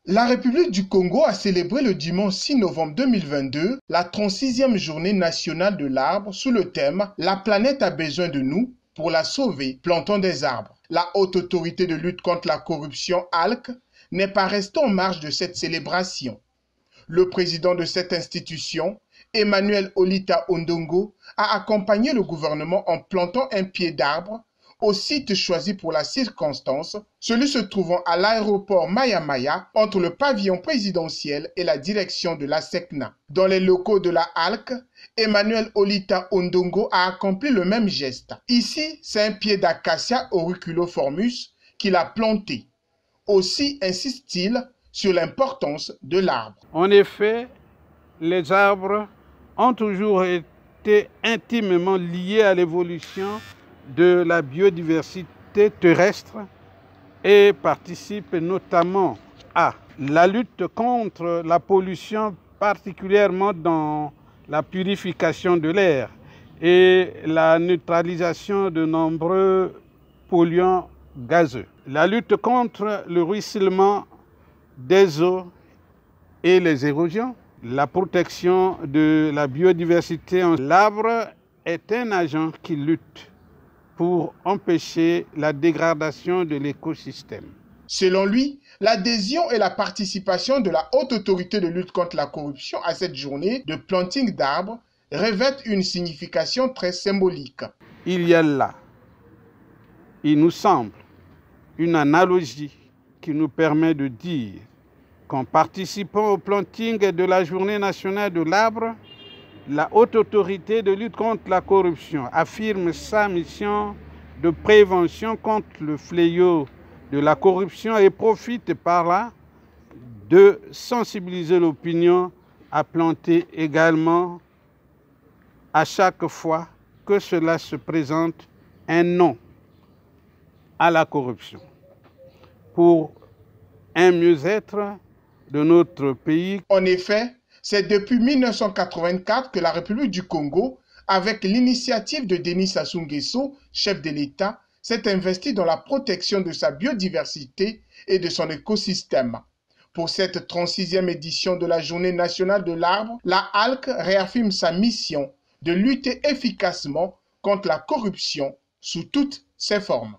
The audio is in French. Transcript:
La République du Congo a célébré le dimanche 6 novembre 2022 la 36e journée nationale de l'arbre sous le thème « La planète a besoin de nous, pour la sauver, plantons des arbres ». La Haute Autorité de lutte contre la corruption, HALC, n'est pas restée en marge de cette célébration. Le président de cette institution, Emmanuel Olita Ondongo, a accompagné le gouvernement en plantant un pied d'arbre au site choisi pour la circonstance, celui se trouvant à l'aéroport Maya-Maya entre le pavillon présidentiel et la direction de la SECNA. Dans les locaux de la HALC, Emmanuel Olita Ondongo a accompli le même geste. Ici, c'est un pied d'acacia auriculoformus qu'il a planté. Aussi insiste-t-il sur l'importance de l'arbre. En effet, les arbres ont toujours été intimement liés à l'évolution de la biodiversité terrestre et participent notamment à la lutte contre la pollution, particulièrement dans la purification de l'air et la neutralisation de nombreux polluants gazeux, la lutte contre le ruissellement des eaux et les érosions, la protection de la biodiversité. L'arbre est un agent qui lutte pour empêcher la dégradation de l'écosystème. Selon lui, l'adhésion et la participation de la Haute Autorité de lutte contre la corruption à cette journée de planting d'arbres revêtent une signification très symbolique. Il y a là, il nous semble, une analogie qui nous permet de dire qu'en participant au planting de la Journée nationale de l'arbre, la Haute Autorité de lutte contre la corruption affirme sa mission de prévention contre le fléau de la corruption et profite par là de sensibiliser l'opinion à planter également à chaque fois que cela se présente un non à la corruption pour un mieux-être de notre pays. En effet, c'est depuis 1984 que la République du Congo, avec l'initiative de Denis Sassou Nguesso, chef de l'État, s'est investie dans la protection de sa biodiversité et de son écosystème. Pour cette 36e édition de la Journée nationale de l'arbre, la HALC réaffirme sa mission de lutter efficacement contre la corruption sous toutes ses formes.